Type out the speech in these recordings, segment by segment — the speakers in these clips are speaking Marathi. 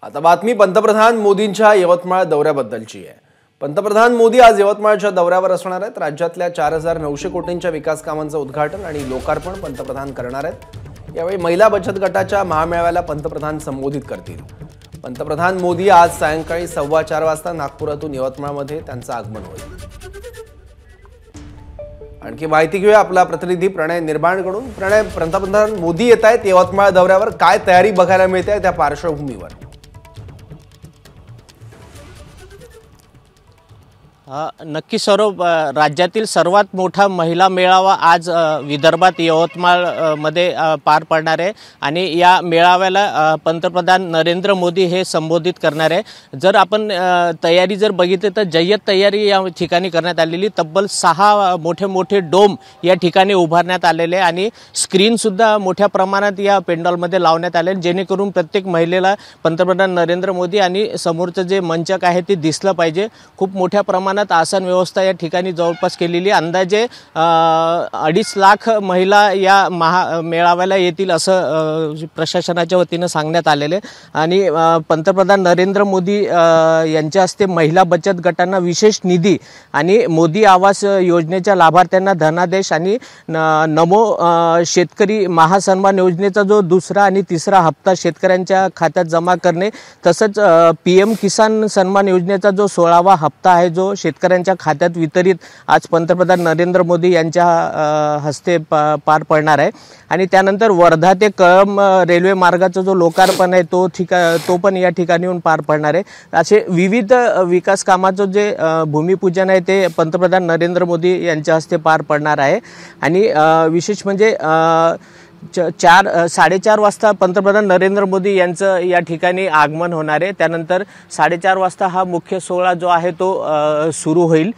आता बातमी पंतप्रधान मोदींच्या यवतमाळ दौऱ्याबद्दलची आहे। पंतप्रधान मोदी आज यवतमाळच्या दौऱ्यावर असणार आहेत। राज्यातल्या 4900 कोटींच्या विकास कामांचं उद्घाटन आणि लोकार्पण पंतप्रधान करणार आहेत। यावेळी महिला बचत गटाच्या महामेळाव्याला पंतप्रधान संबोधित करतील। पंतप्रधान मोदी आज सायंकाळी 4:15 वाजता नागपुरातून यवतमाळमध्ये त्यांचं आगमन होईल। आणखी माहिती घेऊया आपला प्रतिनिधी प्रणय निर्माणकडून। प्रणय, पंतप्रधान मोदी येत आहेत यवतमाळ दौऱ्यावर, काय तयारी बघायला मिळते त्या पार्श्वभूमीवर? नक्की सौरभ, राज्यातील सर्वात मोठा महिला मेळावा आज विदर्भात यवतमाळ मध्ये पार पडणार आहे आणि या मेळाव्याला पंतप्रधान नरेंद्र मोदी हे संबोधित करणार आहे। जर आपण तयारी जर बघितली तर जय्यत तयारी या ठिकाणी करण्यात आलेली। तब्बल 6 मोठे डोम या ठिकाणी उभारण्यात आलेले आणि स्क्रीन सुद्धा मोठ्या प्रमाणात या पेंडॉलमध्ये लावण्यात आले, जेणेकरून प्रत्येक महिलेला पंतप्रधान नरेंद्र मोदी आणि समोरचं जे मंचक आहे ते दिसलं पाहिजे। खूप मोठ्या प्रमाणात आसन व्यवस्था या ठिकाणी जवळपास केलेली। अंदाजे 2.5 लाख महिला या मेळाव्याला येतील असं प्रशासनाच्या वतीने सांगण्यात आलेले आणि पंतप्रधान नरेंद्र मोदी यांच्या हस्ते महिला बचत गटांना विशेष निधी आणि मोदी आवास योजनेच्या लाभार्थ्यांना धनादेश आणि नमो शेतकरी महासन्मान योजनेचा जो दुसरा आणि तिसरा हप्ता शेतकऱ्यांच्या खात्यात जमा करणे, तसंच PM किसान सन्मान योजनेचा जो 16वा हप्ता आहे जो शेतकऱ्यांच्या खात्यात वितरित आज पंतप्रधान नरेंद्र मोदी यांच्या हस्ते पार पडणार आहे। आणि त्यानंतर वर्धा ते कळंब रेल्वे मार्गाचा जो लोकार्पण आहे तो पण या ठिकाणी येऊन पार पडणार आहे। असे विविध विकास कामाचं जे भूमिपूजन आहे ते पंतप्रधान नरेंद्र मोदी यांच्या हस्ते पार पडणार आहे। आणि विशेष म्हणजे 4:30 वाजता पंतप्रधान नरेंद्र मोदी यांचं या ठिकाणी आगमन होणार आहे। त्यानंतर 4:30 वाजता हा मुख्य सोहळा जो आहे तो सुरू होईल।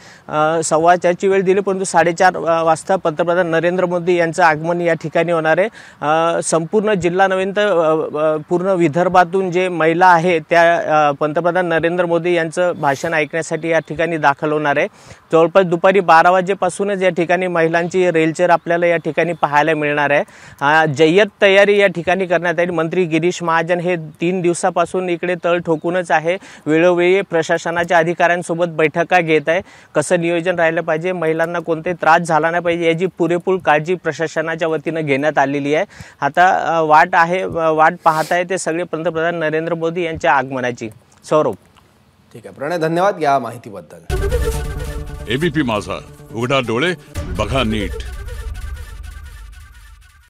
4:15ची वेळ दिली, परंतु 4:30 वाजता पंतप्रधान नरेंद्र मोदी यांचं आगमन या ठिकाणी होणार आहे। संपूर्ण जिल्हा नव्हे तर पूर्ण विदर्भातून जे महिला आहे त्या पंतप्रधान नरेंद्र मोदी यांचं भाषण ऐकण्यासाठी या ठिकाणी दाखल होणार आहे। जवळपास दुपारी 12 वाजेपासूनच या ठिकाणी महिलांची रेलचेल आपल्याला या ठिकाणी पाहायला मिळणार आहे। जय्यत तयारी या ठिकाणी करण्यात आली। मंत्री गिरीश महाजन हे 3 दिवसापासून इकडे तळ ठोकूनच आहे, वेळोवेळी प्रशासनाच्या अधिकाऱ्यांसोबत बैठका घेत आहे। कसं नियोजन राहिलं पाहिजे, महिलांना कोणते त्रास झाला नाही पाहिजे याची पुरेपूर काळजी प्रशासनाच्या वतीने घेण्यात आलेली आहे। आता वाट पाहत आहे ते सगळे पंतप्रधान नरेंद्र मोदी यांच्या आगमनाची। सौरभ, ठीक आहे प्रणय, धन्यवाद या माहितीबद्दल। ABP माझा, उघडा डोळे बघा नीट।